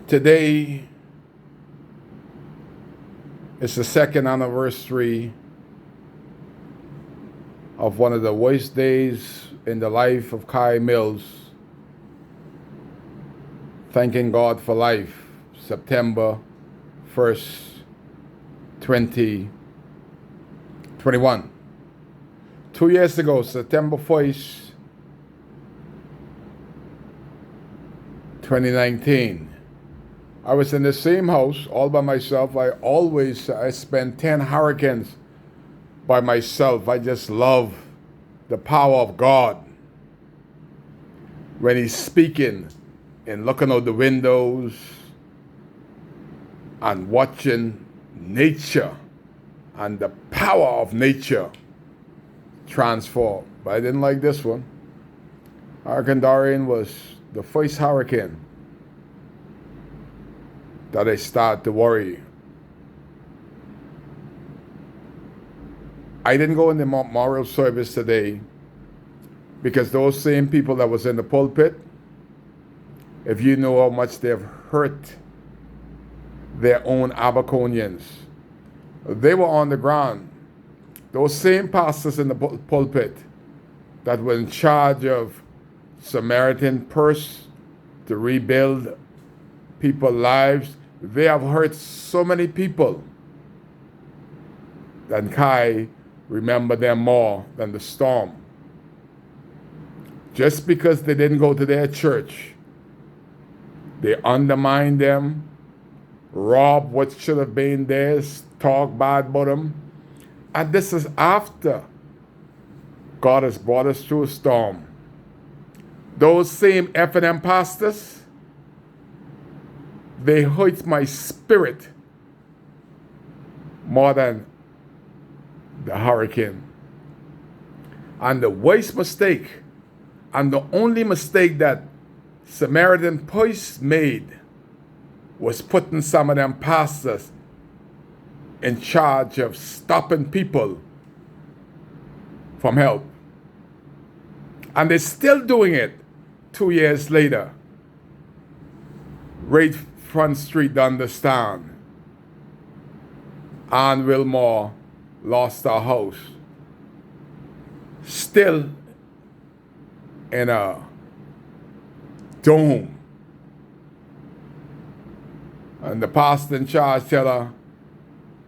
Today is the second anniversary of one of the worst days in the life of Kai Mills. Thanking God for life, September 1st, 2021. 2 years ago, September 1st, 2019. I was in the same house all by myself. I spent 10 hurricanes by myself. I just love the power of God when He's speaking and looking out the windows and watching nature and the power of nature transform. But I didn't like this one. Hurricane Dorian was the first hurricane that I started to worry. I didn't go in the memorial service today because those same people that was in the pulpit, if you know how much they've hurt their own Aberconians, they were on the ground. Those same pastors in the pulpit that were in charge of Samaritan Purse to rebuild people's lives, they have hurt so many people that Kai remember them more than the storm. Just because they didn't go to their church, they undermined them, rob what should have been theirs, talk bad about them. And this is after God has brought us through a storm. Those same F&M pastors, they hurt my spirit more than the hurricane. And the worst mistake, and the only mistake that Samaritan Purse made, was putting some of them pastors in charge of stopping people from help. And they're still doing it 2 years later. Right Front Street to understand. Ann Wilmore lost her house. Still in a dome. And the pastor in charge tell her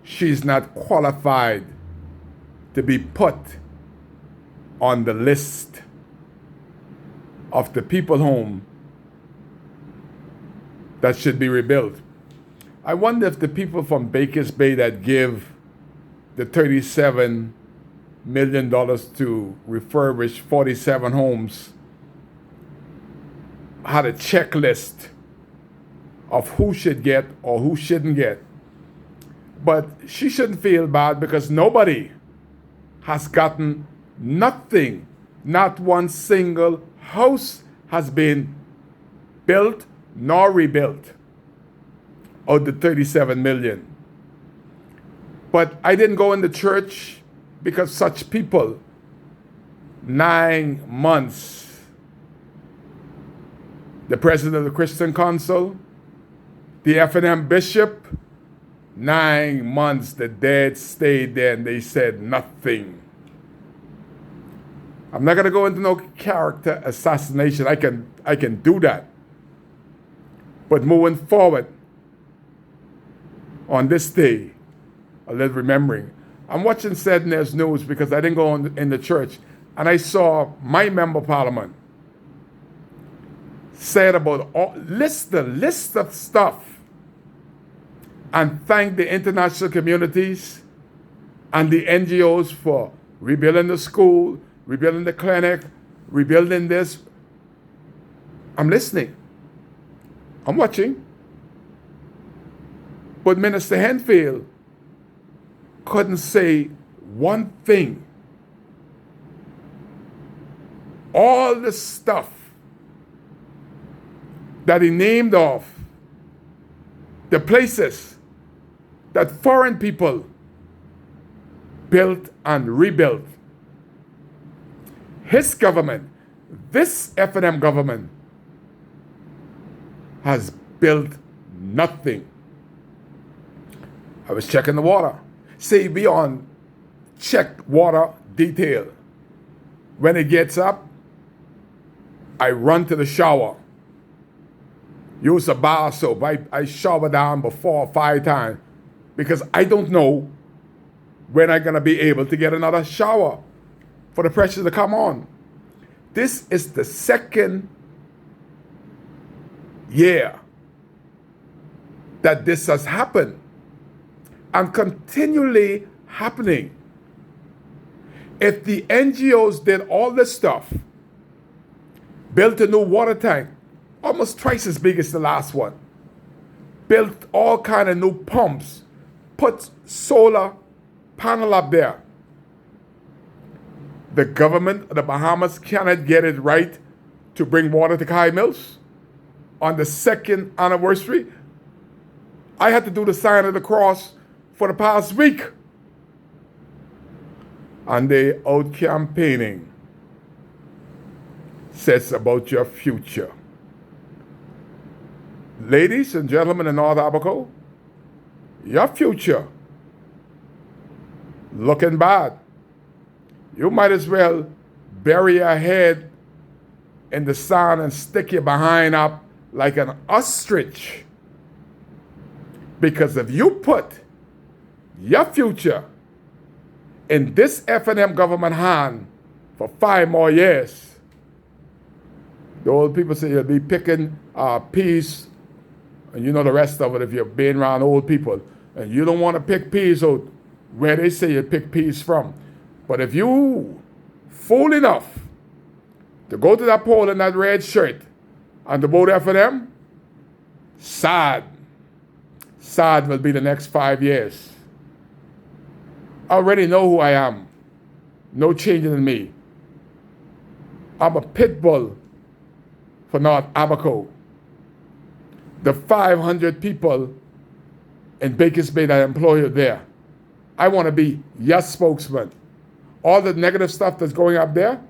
she's not qualified to be put on the list of the people home that should be rebuilt. I wonder if the people from Bakers Bay that give the $37 million to refurbish 47 homes had a checklist of who should get or who shouldn't get. But she shouldn't feel bad because nobody has gotten nothing. Not one single house has been built nor rebuilt of the 37 million. But I didn't go in the church because such people, 9 months, the president of the Christian Council, the F&M bishop, 9 months the dead stayed there and they said nothing. I'm not going to go into no character assassination. I can do that. But moving forward, on this day, a little remembering. I'm watching Sedner's news because I didn't go in the church, and I saw my member of parliament said about the list of stuff, and thank the international communities and the NGOs for rebuilding the school, rebuilding the clinic, rebuilding this. I'm listening. I'm watching. But Minister Henfield couldn't say one thing. All the stuff that he named off, the places that foreign people built and rebuilt. His government, this F&M government, has built Nothing. I was checking the water. Say be on check water detail. When it gets up, I run to the shower. Use a bar soap. I shower down before 4 or 5 times because I don't know when I'm going to be able to get another shower for the pressure to come on. This is the second year that this has happened and continually happening. If the NGOs did all this stuff, built a new water tank, almost twice as big as the last one, built all kind of new pumps, put solar panel up there, the government of the Bahamas cannot get it right to bring water to Kai Mills on the 2nd anniversary. I had to do the sign of the cross for the past week. And they out campaigning says about your future. Ladies and gentlemen in North Abaco, your future looking bad. You might as well bury your head in the sand and stick your behind up like an ostrich. Because if you put your future in this F&M government hand for 5 more years, the old people say you'll be picking peas, and you know the rest of it if you're being around old people. And you don't want to pick peas out where they say you pick peas from. But if you fool enough to go to that pole in that red shirt and to vote F&M, sad will be the next 5 years. I already know who I am. No changing in me. I'm a pit bull for North Abaco. The 500 people in Bakers Bay that employ you there, I want to be your spokesman. All the negative stuff that's going up there,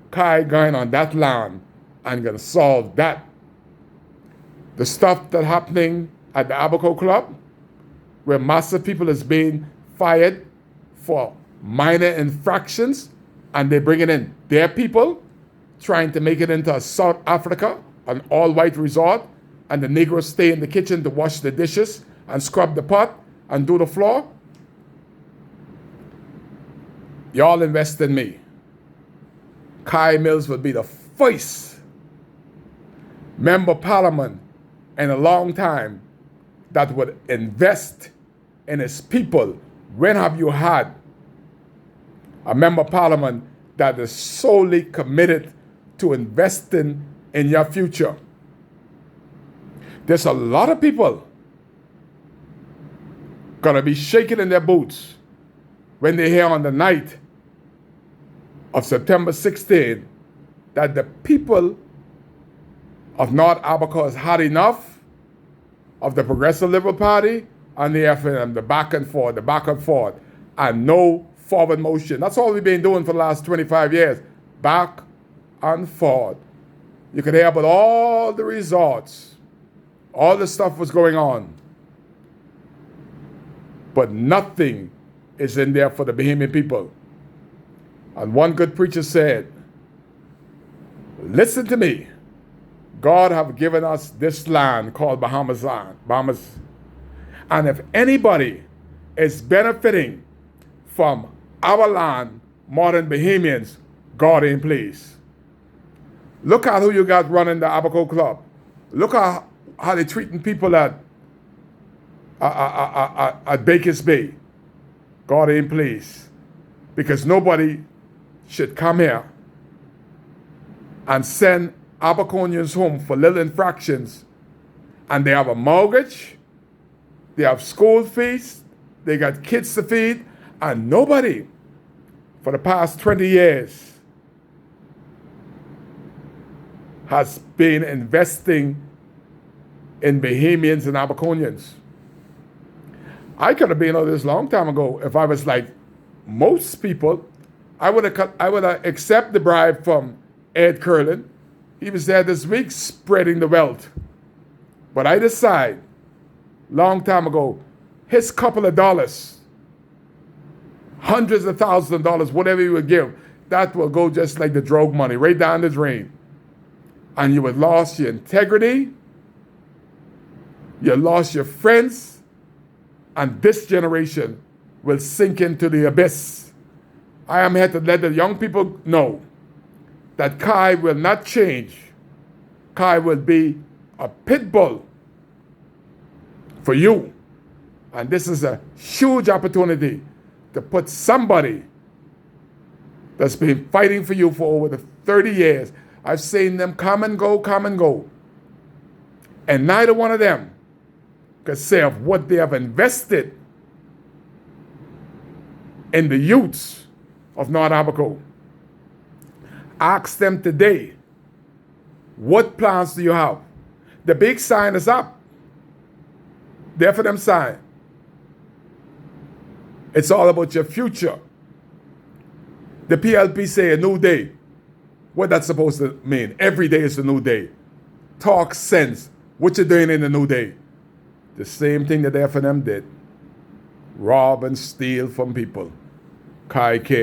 Kai going on that land and going to solve that. The stuff that's happening at the Abaco Club, where massive people is being fired for minor infractions, and they're bringing in their people, trying to make it into a South Africa, an all-white resort, and the Negroes stay in the kitchen to wash the dishes and scrub the pot and do the floor. Y'all invest in me. Kai Mills will be the first member of parliament in a long time that would invest in his people. When have you had a member of parliament that is solely committed to investing in your future? There's a lot of people gonna be shaking in their boots when they hear on the night of September 16 that the people of North Abaco has had enough of the Progressive Liberal Party and the F&M, the back and forth, and no forward motion. That's all we've been doing for the last 25 years, back and forth. You could hear about all the resorts, all the stuff was going on, but nothing is in there for the Bahamian people. And one good preacher said, listen to me. God have given us this land called Bahamas. And if anybody is benefiting from our land more than Bahamians, God ain't pleased. Look at who you got running the Abaco Club. Look at how they're treating people at Bakers Bay. God ain't pleased. Because nobody should come here and send Abaconians home for little infractions, and they have a mortgage, they have school fees, they got kids to feed, and nobody for the past 20 years has been investing in Bahamians and Abaconians. I could have been on this a long time ago if I was like most people. I would have accepted the bribe from Ed Curlin. He was there this week spreading the wealth. But I decide long time ago, his couple of dollars, hundreds of thousands of dollars, whatever you would give, that will go just like the drug money, right down the drain. And you would lost your integrity, you lost your friends, and this generation will sink into the abyss. I am here to let the young people know that Kai will not change. Kai will be a pit bull for you. And this is a huge opportunity to put somebody that's been fighting for you for over the 30 years. I've seen them come and go. And neither one of them can say of what they have invested in the youths of North Abaco. Ask them today, what plans do you have? The big sign is up. There for them sign. It's all about your future. The PLP say a new day. What that's supposed to mean? Every day is a new day. Talk sense. What you doing in the new day? The same thing that the FNM did. Rob and steal from people. Kai K.